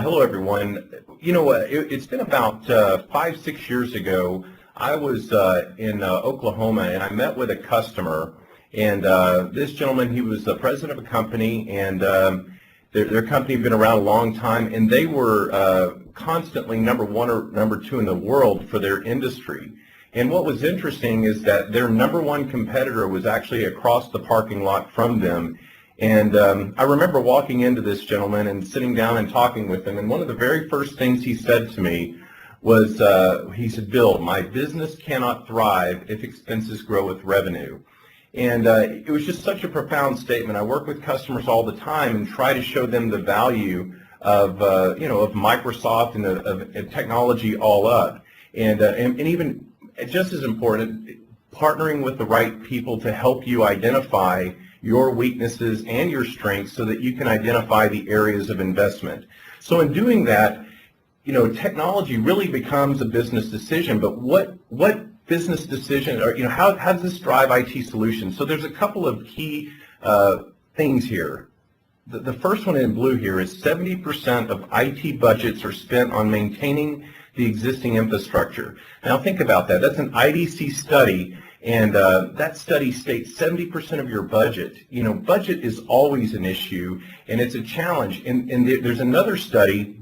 Hello, everyone. It's been about 5, 6 years ago. I was in Oklahoma, and I met with a customer. And this gentleman, he was the president of a company, and their company had been around a long time, and they were constantly number one or number two in the world for their industry. And what was interesting is that their number one competitor was actually across the parking lot from them. And I remember walking into this gentleman and sitting down and talking with him, and one of the very first things he said to me was, he said, "Bill, my business cannot thrive if expenses grow with revenue." And it was just such a profound statement. I work with customers all the time and try to show them the value of, of Microsoft and of technology all up. And even just as important, partnering with the right people to help you identify your weaknesses and your strengths so that you can identify the areas of investment. So in doing that, technology really becomes a business decision, but what business decision, or how does this drive IT solutions? So there's a couple of key things here. The first one in blue here is 70% of IT budgets are spent on maintaining the existing infrastructure. Now think about that. That's an IDC study, and that study states 70% of your budget. Budget is always an issue, and it's a challenge. And there's another study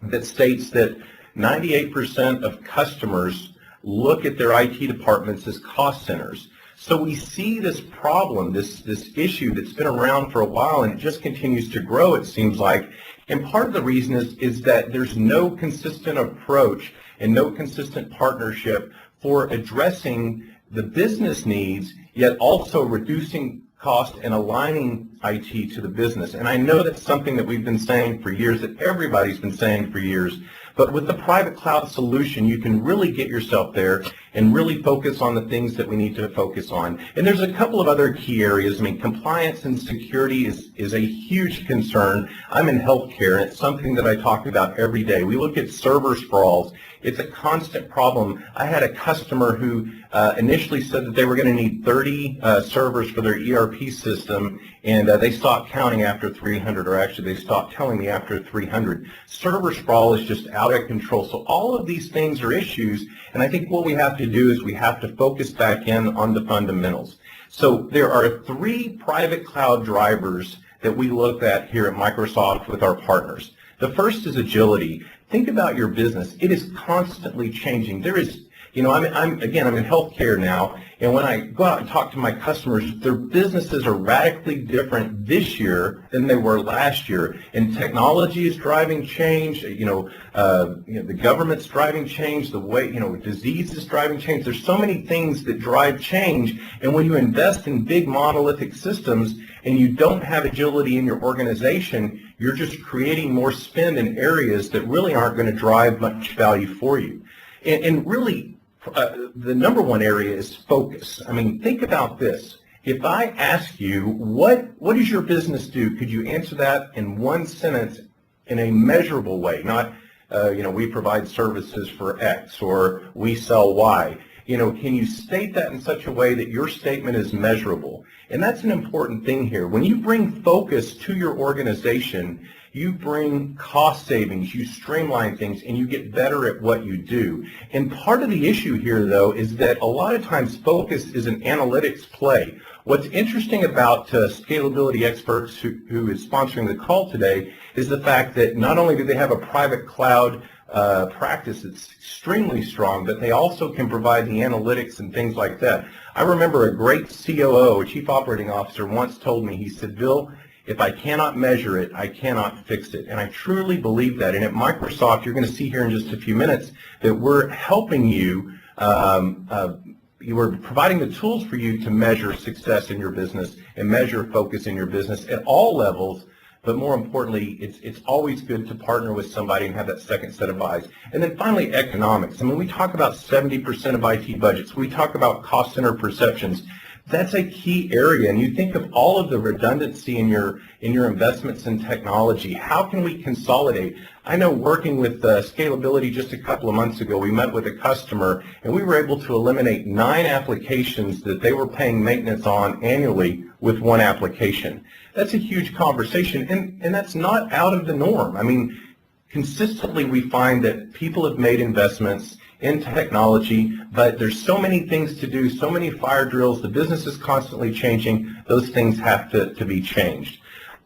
that states that 98% of customers look at their IT departments as cost centers. So we see this problem, this issue that's been around for a while, and it just continues to grow, it seems like. And part of the reason is that there's no consistent approach and no consistent partnership for addressing the business needs, yet also reducing cost and aligning IT to the business. And I know that's something that we've been saying for years, that everybody's been saying for years. But with the private cloud solution, you can really get yourself there and really focus on the things that we need to focus on. And there's a couple of other key areas. I mean, compliance and security is a huge concern. I'm in healthcare, and it's something that I talk about every day. We look at server sprawls. It's a constant problem. I had a customer who initially said that they were going to need 30 servers for their ERP system, and they stopped counting after 300, or actually they stopped telling me after 300. Server sprawl is just out of control. So all of these things are issues, and I think what we have to do is we have to focus back in on the fundamentals. So there are 3 private cloud drivers that we look at here at Microsoft with our partners. The first is agility. Think about your business. It is constantly changing. There is, I'm in healthcare now, and when I go out and talk to my customers, their businesses are radically different this year than they were last year. And technology is driving change. The government's driving change. The way, disease is driving change. There's so many things that drive change. And when you invest in big monolithic systems and you don't have agility in your organization, you're just creating more spend in areas that really aren't going to drive much value for you. And really, the number one area is focus. I mean, think about this. If I ask you, what does your business do? Could you answer that in one sentence in a measurable way? Not, we provide services for X, or we sell Y. Can you state that in such a way that your statement is measurable? And that's an important thing here. When you bring focus to your organization, you bring cost savings, you streamline things, and you get better at what you do. And part of the issue here, though, is that a lot of times focus is an analytics play. What's interesting about Scalability Experts, who is sponsoring the call today, is the fact that not only do they have a private cloud practice that's extremely strong, but they also can provide the analytics and things like that. I remember a great COO, a Chief Operating Officer, once told me, he said, "Bill, if I cannot measure it, I cannot fix it." And I truly believe that. And at Microsoft, you're going to see here in just a few minutes that we're helping you, we're providing the tools for you to measure success in your business and measure focus in your business at all levels. But more importantly, it's always good to partner with somebody and have that second set of eyes. And then finally, economics. I mean, we talk about 70% of IT budgets. We talk about cost center perceptions. That's a key area, and you think of all of the redundancy in your investments in technology. How can we consolidate? I know working with Scalability just a couple of months ago, we met with a customer, and we were able to eliminate 9 applications that they were paying maintenance on annually with 1 application. That's a huge conversation, and that's not out of the norm. I mean, consistently we find that people have made investments in technology, but there's so many things to do, so many fire drills, the business is constantly changing, those things have to be changed.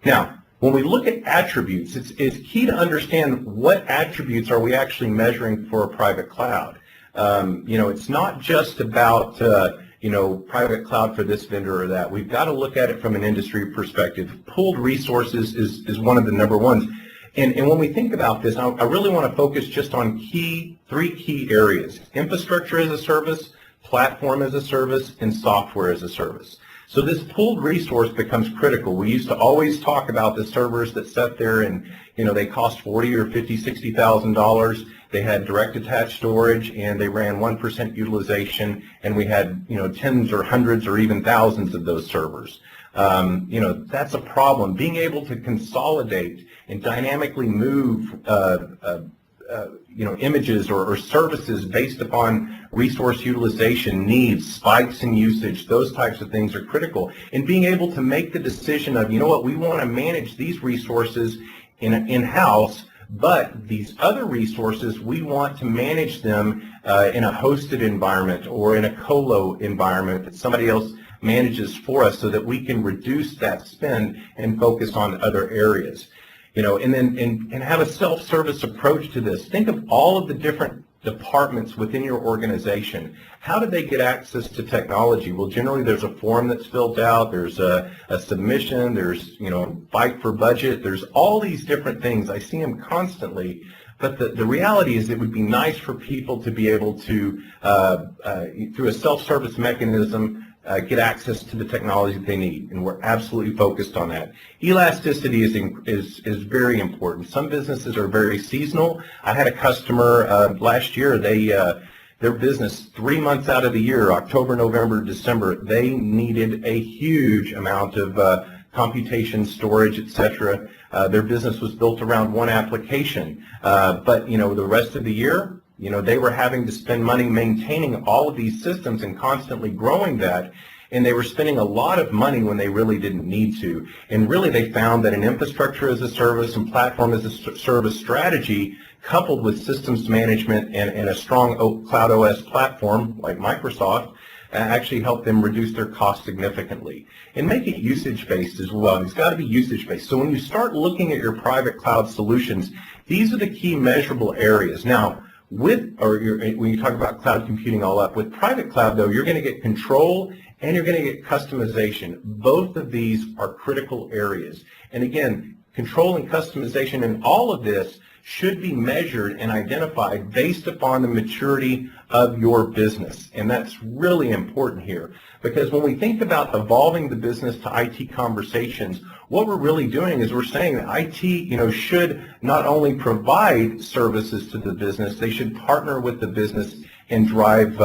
Now, when we look at attributes, it's key to understand what attributes are we actually measuring for a private cloud. It's not just about private cloud for this vendor or that. We've got to look at it from an industry perspective. Pooled resources is one of the number ones. And when we think about this, I really want to focus just on three key areas: infrastructure as a service, platform as a service, and software as a service. So this pooled resource becomes critical. We used to always talk about the servers that sat there and, they cost $40 or $50, $60,000. They had direct attached storage and they ran 1% utilization, and we had, tens or hundreds or even thousands of those servers. That's a problem. Being able to consolidate and dynamically move images or services based upon resource utilization needs, spikes in usage, those types of things are critical. And being able to make the decision of, we want to manage these resources in-house, but these other resources, we want to manage them in a hosted environment or in a colo environment that somebody else manages for us, so that we can reduce that spend and focus on other areas. And have a self-service approach to this. Think of all of the different departments within your organization. How do they get access to technology? Well, generally there's a form that's filled out, there's a submission, there's, fight for budget, there's all these different things. I see them constantly. But the reality is it would be nice for people to be able to, through a self-service mechanism, get access to the technology that they need, and we're absolutely focused on that. Elasticity is very important. Some businesses are very seasonal. I had a customer last year. Their business 3 months out of the year, October, November, December, they needed a huge amount of computation, storage, etc. Their business was built around one application, but the rest of the year, they were having to spend money maintaining all of these systems and constantly growing that, and they were spending a lot of money when they really didn't need to. And really they found that an infrastructure as a service and platform as a service strategy, coupled with systems management and a strong Cloud OS platform like Microsoft, actually helped them reduce their costs significantly. And make it usage-based as well. It's got to be usage-based. So when you start looking at your private cloud solutions, these are the key measurable areas. Now, when you talk about cloud computing all up, with private cloud, though, you're going to get control and you're going to get customization. Both of these are critical areas. And again, control and customization and all of this should be measured and identified based upon the maturity of your business. And that's really important here, because when we think about evolving the business to IT conversations, what we're really doing is we're saying that IT, should not only provide services to the business, they should partner with the business and drive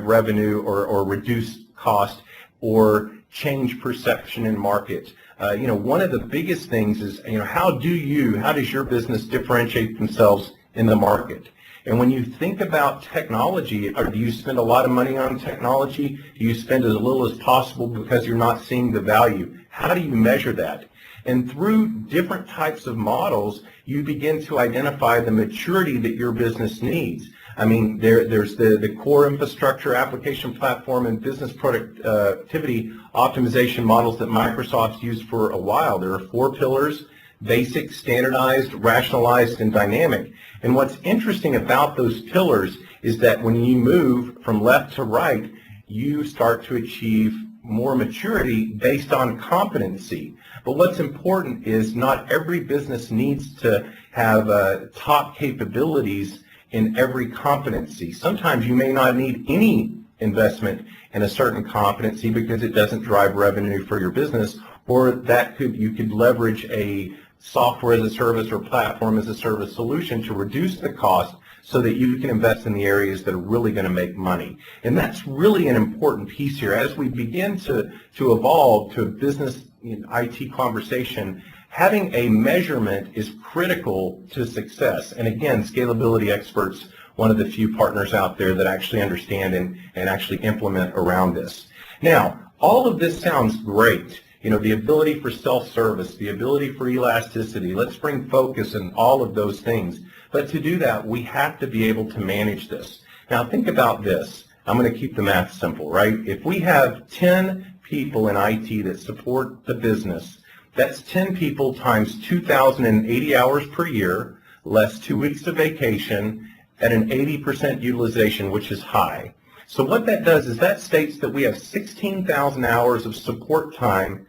revenue or reduce cost or change perception in market. One of the biggest things is, how does your business differentiate themselves in the market? And when you think about technology, do you spend a lot of money on technology? Do you spend as little as possible because you're not seeing the value? How do you measure that? And through different types of models, you begin to identify the maturity that your business needs. I mean, there's the core infrastructure, application platform, and business productivity optimization models that Microsoft's used for a while. There are 4 pillars: basic, standardized, rationalized, and dynamic. And what's interesting about those pillars is that when you move from left to right, you start to achieve more maturity based on competency. But what's important is not every business needs to have top capabilities in every competency. Sometimes you may not need any investment in a certain competency because it doesn't drive revenue for your business, or you could leverage a software as a service or platform as a service solution to reduce the cost so that you can invest in the areas that are really going to make money. And that's really an important piece here. As we begin to evolve to a business IT conversation, having a measurement is critical to success. And again, Scalability Experts, one of the few partners out there that actually understand and actually implement around this. Now, all of this sounds great. the ability for self-service, the ability for elasticity. Let's bring focus and all of those things. But to do that, we have to be able to manage this. Now think about this. I'm going to keep the math simple, right? If we have 10 people in IT that support the business, that's 10 people times 2,080 hours per year, less 2 weeks of vacation, at an 80% utilization, which is high. So what that does is that states that we have 16,000 hours of support time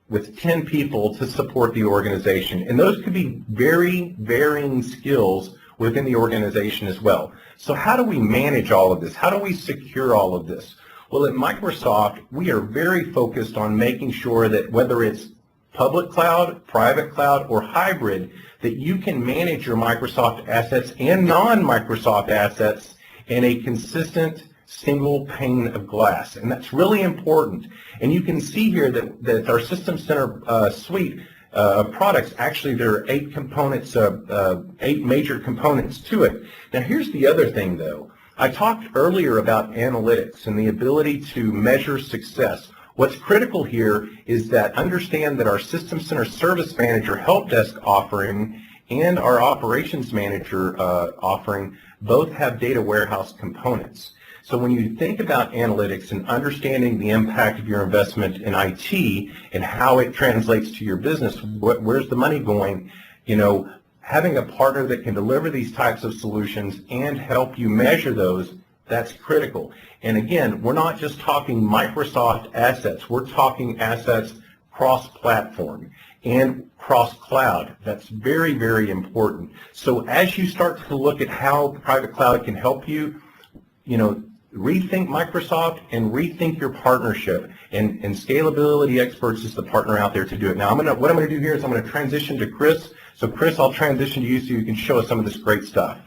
with 10 people to support the organization. And those could be very varying skills within the organization as well. So how do we manage all of this? How do we secure all of this? Well, at Microsoft, we are very focused on making sure that whether it's public cloud, private cloud, or hybrid, that you can manage your Microsoft assets and non-Microsoft assets in a consistent single pane of glass. And that's really important. And you can see here that our System Center suite of products, actually there are 8 components, 8 major components to it. Now here's the other thing though. I talked earlier about analytics and the ability to measure success. What's critical here is that understand that our System Center Service Manager Help Desk offering and our Operations Manager offering both have data warehouse components. So when you think about analytics and understanding the impact of your investment in IT and how it translates to your business, where's the money going, having a partner that can deliver these types of solutions and help you measure those, that's critical. And again, we're not just talking Microsoft assets. We're talking assets cross-platform and cross-cloud. That's very, very important. So as you start to look at how private cloud can help you, rethink Microsoft and rethink your partnership. And Scalability Experts is the partner out there to do it. Now, what I'm going to do here is I'm going to transition to Chris. So Chris, I'll transition to you so you can show us some of this great stuff.